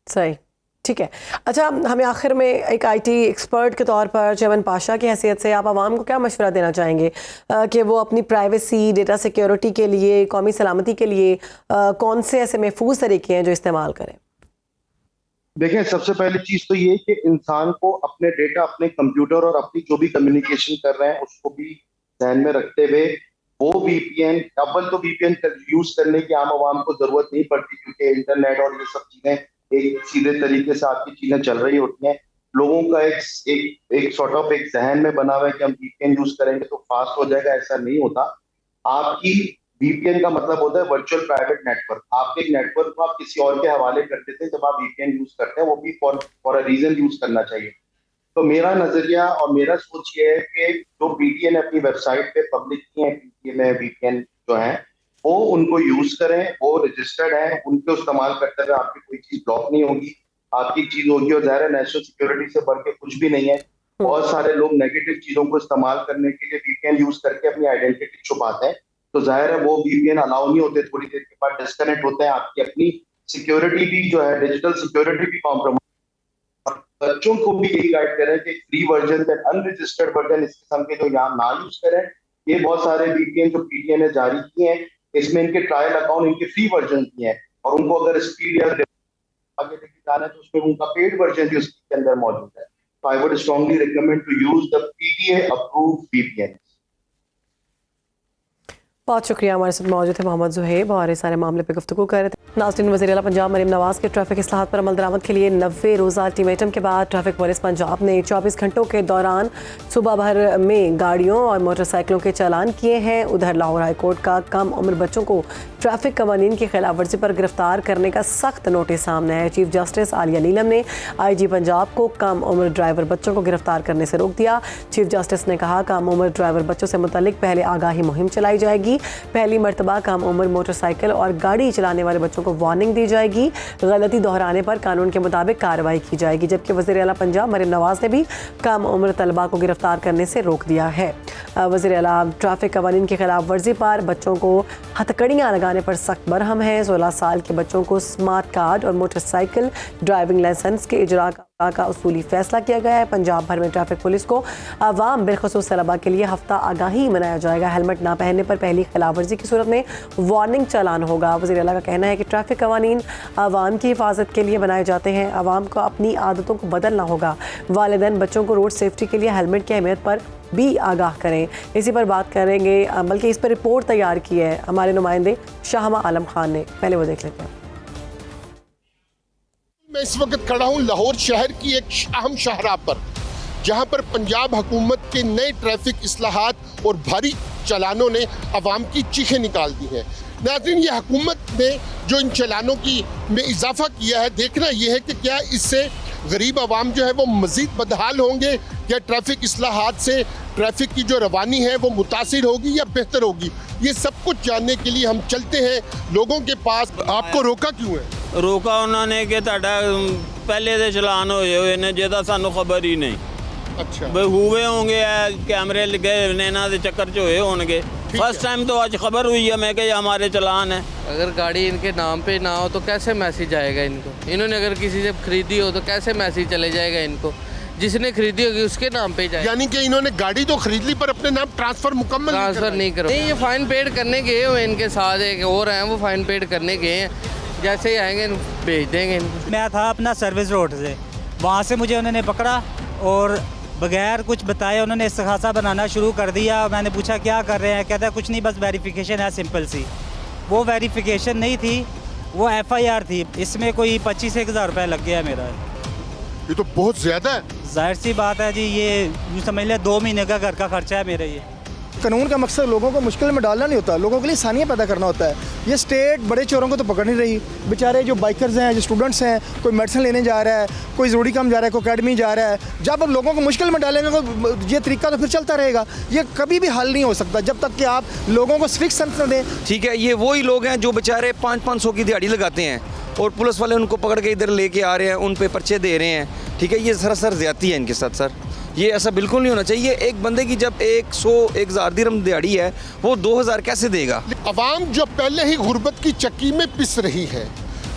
Speaker 1: सही, ठीक है। अच्छा, हमें आखिर में एक आईटी एक्सपर्ट के तौर पर चेयरमैन पाशा की हैसियत से आप आवाम को क्या मशवरा देना चाहेंगे कि वो अपनी प्राइवेसी, डेटा सिक्योरिटी के लिए, कौमी सलामती के लिए कौन से ऐसे महफूज तरीके हैं जो इस्तेमाल करें?
Speaker 7: देखें, सबसे पहली चीज तो ये कि इंसान को अपने डेटा, अपने कंप्यूटर और अपनी जो भी कम्युनिकेशन कर रहे हैं उसको भी ध्यान में रखते हुए वो वीपीएन, अव्वल तो वीपीएन यूज करने की आम आवाम को जरूरत नहीं पड़ती क्योंकि इंटरनेट और ये सब चीजें एक सीधे तरीके से आपकी चीजें चल रही होती हैं। लोगों का एक सॉर्ट ऑफ एक जहन में बना हुआ है कि हम वीपीएन यूज करेंगे तो फास्ट हो जाएगा, ऐसा नहीं होता। आपकी वीपीएन का मतलब होता है वर्चुअल प्राइवेट नेटवर्क। आपके एक नेटवर्क को आप किसी और के हवाले कर देते हैं जब आप वीपीएन यूज करते हैं, वो भी फॉर अ रीजन यूज करना चाहिए। तो मेरा नजरिया और मेरा सोच ये है कि जो पीटीए ने अपनी वेबसाइट पे पब्लिक किए हैं पीटीए में वीपीएन जो है वो उनको यूज करें, वो रजिस्टर्ड है, उनको इस्तेमाल करते हुए आपकी कोई चीज ब्लॉक नहीं होगी, आपकी चीज होगी। और ज़ाहिर है नेशनल सिक्योरिटी से बढ़ के कुछ भी नहीं है। बहुत सारे लोग नेगेटिव चीजों को इस्तेमाल करने के लिए वीपीएन यूज करके अपनी आइडेंटिटी छुपाते हैं, तो जाहिर है वो वीपीएन अलाउ नहीं होते, थोड़ी देर के बाद डिस्कनेक्ट होते हैं, आपकी अपनी सिक्योरिटी भी जो है डिजिटल सिक्योरिटी भी कॉम्प्रोमाइज। बच्चों को भी यही गाइड करें कि फ्री वर्जन या अनरजिस्टर्ड वर्जन इस किस्म के जो यहाँ ना यूज करें। ये बहुत सारे वीपीएन जो पीटीए ने जारी किए हैं इसमें इनके ट्रायल अकाउंट, इनके फ्री वर्जन किए हैं और उनको अगर स्पीड या आगे लेके जाना है तो उसमें उनका पेड वर्जन भी उसके अंदर मौजूद है। तो I would strongly recommend to use the PTA approved VPN.
Speaker 1: बहुत शुक्रिया। हमारे साथ मौजूद थे मोहम्मद ज़ुहैब और इस सारे मामले पर गुफ्तगू कर रहे थे। नाज़रीन, वज़ीर आला पंजाब मरीम नवाज के ट्रैफिक इस्लाहात पर अमल दरामद के लिए 90 रोज़ा अल्टीमेटम के बाद ट्रैफिक पुलिस पंजाब ने 24 घंटों के दौरान सुबह भर में गाड़ियों और मोटरसाइकिलों के चालान किए हैं। उधर लाहौर हाई कोर्ट का कम उम्र बच्चों को ट्रैफिक कवानीन की खिलाफ वर्जी पर गिरफ्तार करने का सख्त नोटिस सामने है। चीफ जस्टिस आलिया नीलम ने IG पंजाब को कम उम्र ड्राइवर बच्चों को गिरफ्तार करने से रोक दिया। चीफ जस्टिस ने कहा कम उम्र ड्राइवर बच्चों से मुतल्लिक पहले आगाही मुहिम चलाई जाएगी। पहली मरतबा कम उम्र मोटरसाइकिल और गाड़ी चलाने वाले बच्चों को वार्निंग दी जाएगी। गलती दोहराने पर कानून के मुताबिक कार्रवाई की जाएगी। जबकि वज़ीर आला पंजाब मरीम नवाज ने भी कम उम्र तलबा को गिरफ्तार करने से रोक दिया है। वज़ीर आला ट्रैफिक कवानीन की खिलाफ वर्जी पर बच्चों को हथकड़ियाँ लगाने पर सख्त बरहम है। 16 साल के बच्चों को स्मार्ट कार्ड और मोटरसाइकिल ड्राइविंग लाइसेंस के इजरा का उसूली फैसला किया गया है। पंजाब भर में ट्रैफिक पुलिस को आवाम बिलखुसूस तलबा के लिए हफ्ता आगाही मनाया जाएगा। हेलमेट ना पहनने पर पहली खिलाफ वर्जी की सूरत में वार्निंग चालान होगा। वज़ीर आला का कहना है कि ट्रैफिक कवानीन आवाम की हिफाजत के लिए बनाए जाते हैं। आवाम को अपनी आदतों को बदलना होगा। वालिदैन बच्चों को रोड सेफ्टी के लिए हेलमेट की अहमियत पर भी आगाह करें। इसी पर बात करेंगे, बल्कि इस पर रिपोर्ट तैयार की है हमारे नुमाइंदे शाहमा आलम खान ने। पहले वो देख लेते हैं।
Speaker 8: मैं इस वक्त खड़ा हूँ लाहौर शहर की एक अहम शाहराह पर, जहाँ पर पंजाब हुकूमत के नए ट्रैफिक इस्लाहात और भारी चालानों ने आवाम की चीखें निकाल दी हैं। नाज़रीन, ये हुकूमत ने जो इन चालानों की में इजाफा किया है, देखना यह है कि क्या इससे गरीब आवाम जो है वो मज़ीद बदहाल होंगे या ट्रैफिक इस्लाहात से ट्रैफिक की जो रवानी है वो मुतासिर होगी या बेहतर होगी। ये सब कुछ जानने के लिए हम चलते हैं लोगों के पास। आपको रोका क्यों है?
Speaker 9: ਰੋਕਾ ਉਹਨਾਂ ਨੇ ਕਿ ਤੁਹਾਡਾ ਪਹਿਲੇ ਦੇ ਚਲਾਨ ਹੋਏ ਹੋਏ ਨੇ ਜਿਹਦਾ ਸਾਨੂੰ ਖਬਰ ਹੀ ਨਹੀਂ
Speaker 8: अच्छा
Speaker 9: ਬਈ ਹੋਵੇ ਹੋਣਗੇ ਕੈਮਰੇ ਲੱਗੇ ਹੋਏ ਨੇ ਇਹਨਾਂ ਦੇ ਚੱਕਰ 'ਚ ਹੋਏ ਹੋਣਗੇ फर्स्ट टाइम तो आज खबर हुई है मैं कि ये हमारे चलान है।
Speaker 10: अगर गाड़ी इनके नाम पे ना हो तो कैसे मैसेज आएगा इनको? इन्होंने अगर किसी से खरीदी हो तो कैसे मैसेज चले जाएगा इनको? जिसने खरीदी होगी उसके नाम पे जाएगा।
Speaker 8: यानी कि इन्होंने गाड़ी तो खरीद ली पर अपने नाम ट्रांसफर मुकम्मल
Speaker 10: ट्रांसफर नहीं करो। नहीं, ये फाइन पेड करने गए हुए इनके साथ एक और हैं, वो फाइन पेड करने गए हैं, जैसे ही आएंगे भेज देंगे इनको।
Speaker 11: मैं था अपना सर्विस रोड से, वहाँ से मुझे उन्होंने पकड़ा और बगैर कुछ बताए उन्होंने इस्तिगासा बनाना शुरू कर दिया। मैंने पूछा क्या कर रहे हैं, कहता है कुछ नहीं बस वेरिफिकेशन है सिंपल सी। वो वेरिफिकेशन नहीं थी, वो FIR थी, इसमें कोई 25,000 रुपये लग गया मेरा।
Speaker 8: ये तो बहुत ज़्यादा है।
Speaker 11: जाहिर सी बात है जी, ये यूँ समझ लिया 2 महीने का घर का खर्चा है मेरा। ये
Speaker 12: कानून का मकसद लोगों को मुश्किल में डालना नहीं होता, लोगों के लिए आसानियाँ पैदा करना होता है। ये स्टेट बड़े चोरों को तो पकड़ नहीं रही। बेचारे जो बाइकर्स हैं, जो स्टूडेंट्स हैं, कोई मेडिसिन लेने जा रहा है, कोई ज़रूरी काम जा रहा है, कोई अकेडमी जा रहा है, जब लोगों को मुश्किल में डालेंगे तो ये तरीका तो फिर चलता रहेगा। ये कभी भी हल नहीं हो सकता जब तक कि आप लोगों को फिक्स सेंस न दें।
Speaker 13: ठीक है, ये वही लोग हैं जो बेचारे 500-500 की दिहाड़ी लगाते हैं और पुलिस वाले उनको पकड़ के इधर लेके आ रहे हैं, उन पे पर्चे दे रहे हैं। ठीक है, ये सरासर ज़्यादती है इनके साथ सर, ये ऐसा बिल्कुल नहीं होना चाहिए। एक बंदे की जब 100-1,000 दिरहम दिहाड़ी है वो 2,000 कैसे देगा?
Speaker 8: अवाम जो पहले ही गुर्बत की चक्की में पिस रही है,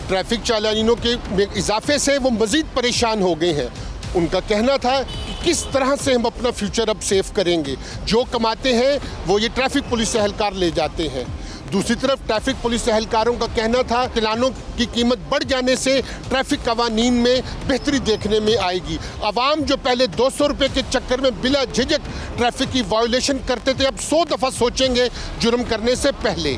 Speaker 8: ट्रैफिक चालानियों के इजाफे से वो मज़ीद परेशान हो गए हैं। उनका कहना था कि किस तरह से हम अपना फ्यूचर अब सेव करेंगे। जो कमाते हैं वो ये ट्रैफिक पुलिस एहलकार ले जाते हैं। दूसरी तरफ ट्रैफिक पुलिस एहलकारों का कहना था चालानों की कीमत बढ़ जाने से ट्रैफिक कवानीन में बेहतरी देखने में आएगी। आवाम जो पहले 200 रुपये के चक्कर में बिला झिझक ट्रैफिक की वायोलेशन करते थे, अब 100 दफ़ा सोचेंगे जुर्म करने से पहले।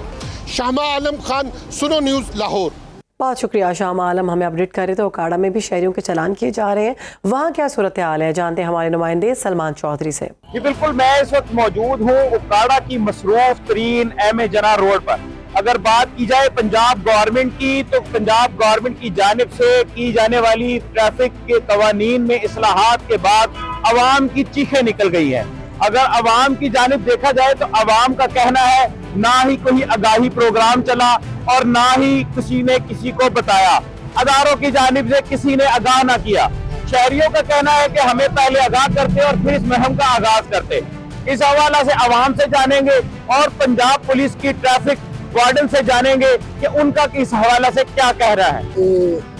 Speaker 8: शामा आलम खान, सुनो न्यूज़, लाहौर।
Speaker 1: बहुत शुक्रिया शामा आलम, हमें अपडेट कर रहे थे। ओकाड़ा में भी शहरियों के चालान किए जा रहे हैं, वहाँ क्या सूरत हाल है जानते हैं हमारे नुमाइंदे सलमान चौधरी से।
Speaker 14: जी बिल्कुल, मैं इस वक्त मौजूद हूँ ओकाड़ा की मसरूफ तरीन एम जना रोड पर। अगर बात की जाए पंजाब गवर्नमेंट की, तो पंजाब गवर्नमेंट की जानिब से की जाने वाली ट्रैफिक के कवानीन में इस्लाहात के बाद अवाम की चीखें निकल गई हैं। अगर अवाम की जानिब देखा जाए तो अवाम का कहना है ना ही कोई आगाही प्रोग्राम चला और ना ही किसी ने किसी को बताया, अदारों की जानिब से किसी ने आगाह ना किया। शहरियों का कहना है कि हमें पहले आगाह करते और फिर इस मुहिम का आगाज करते। इस हवाला से अवाम से जानेंगे और पंजाब पुलिस की ट्रैफिक वार्डन से जानेंगे कि उनका किस हवाला से क्या कह रहा है।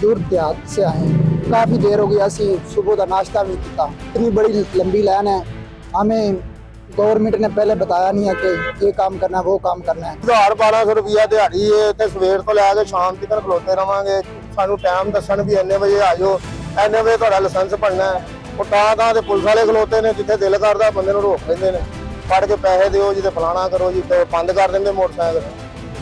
Speaker 15: दूर देहात से आए, काफी देर हो गई, असी सुबह का नाश्ता भी किया। इतनी बड़ी लंबी लाइन है, हमें गवर्नमेंट ने पहले बताया नहीं है कि ये काम करना है, वो काम करना है।
Speaker 16: 1200 रुपया दिहाड़ी है ते सवेर तो लैके शाम तक खलोते रहांगे। सानू टाइम दसन भी इन्ने बजे आ जाओ, इन्ने बजे तुहाडा लाइसेंस बनना है। ਉਹ ਤਾਂ ਤੇ ਪੁਲਿਸ ਵਾਲੇ ਖਲੋਤੇ ਨੇ, ਜਿੱਥੇ ਦਿਲ ਕਰਦਾ ਬੰਦੇ ਨੂੰ ਰੋਕ ਲੈਂਦੇ ਨੇ, ਫੜ ਕੇ ਪੈਸੇ ਦਿਓ ਜੀ ਤੇ ਫਲਾਣਾ ਕਰੋ ਜੀ, ਤੇ ਬੰਦ ਕਰ ਦਿੰਦੇ ਮੋਟਰਸਾਈਕਲ।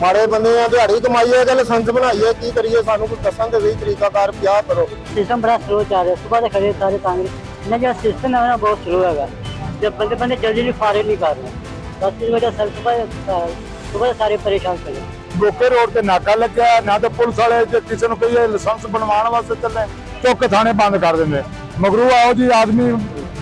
Speaker 16: ਮਾੜੇ ਬੰਦੇ ਆ, ਦਿਹਾੜੀ ਕਮਾਈਏ ਤੇ ਲਾਇਸੈਂਸ ਬਣਾਈਏ, ਕੀ ਕਰੀਏ? ਸਾਨੂੰ ਕੁਝ ਦੱਸਣ ਤੇ ਸਹੀ ਤਰੀਕਾਕਾਰ ਕਿਆ ਕਰੋ।
Speaker 17: सिस्टम बड़ा स्लो चल रहा है, सुबह से खड़े सारे कांग्रेस इन्हें जो सिस्टम है ना बहुत स्लो है। जब बंदे बंदे जल्दी फारिग नहीं कर रहे, बस इस वजह से सुबह से सारे परेशान कर।
Speaker 16: ਬੋਕੇ ਰੋਡ ਤੇ ਨਾਕਾ ਲੱਗਿਆ, ਨਾ ਤਾਂ ਪੁਲਿਸ ਵਾਲੇ ਜੇ ਕਿਸੇ ਨੂੰ ਕਹੀਏ ਲਾਇਸੈਂਸ ਬਣਵਾਉਣ ਵਾਸਤੇ ਚੱਲੇ, ਚੁੱਕ ਕੇ ਥਾਣੇ ਬੰਦ ਕਰ ਦਿੰਦੇ। ਮਗਰੂ ਆਓ ਜੀ ਆਦਮੀ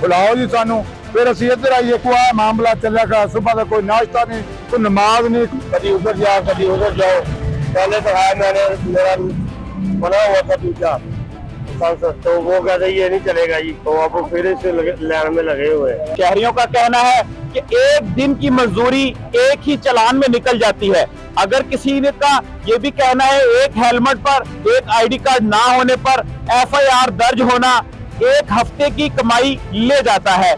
Speaker 16: ਬੁਲਾਓ ਜੀ ਸਾਨੂੰ, ਫਿਰ ਅਸੀਂ ਇੱਧਰ ਆਈਏ। ਕੋਈ ਮਾਮਲਾ ਚੱਲਿਆ ਕਰ, ਸੁਬह ਦਾ ਕੋਈ ਨਾश्ता नहीं, कोई नमाज नहीं, कभी उधर जाओ कभी उधर जाओ। पहले तो है मैंने मेरा बना हुआ था दूसरा, तो वो कहते ये नहीं चलेगा जी, तो अब फिर इस लाइन में लगे हुए हैं।
Speaker 14: शहरियों का कहना है कि एक दिन की मजदूरी एक ही चालान में निकल जाती है। अगर किसी ने का ये भी कहना है एक हेलमेट पर, एक ID कार्ड ना होने पर FIR दर्ज होना 1 हफ्ते की कमाई ले जाता है।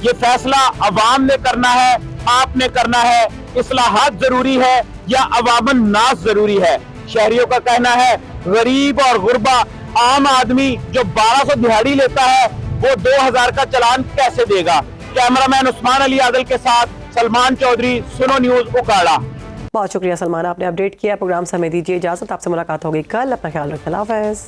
Speaker 14: ये फैसला अवाम ने करना है, आपने करना है। इस्लाहात जरूरी है या अवामन नाज जरूरी है? शहरियों का कहना है गरीब और गुरबा आम आदमी जो 1200 दिहाड़ी लेता है वो 2000 का चालान कैसे देगा? कैमरामैन उस्मान अली आदिल के साथ सलमान चौधरी, सुनो न्यूज़ ओकाड़ा।
Speaker 1: बहुत शुक्रिया सलमान, आपने अपडेट किया। प्रोग्राम से हमें दीजिए इजाजत, आपसे मुलाकात होगी कल। अपना ख्याल रखें, अल्लाह हाफ़िज़।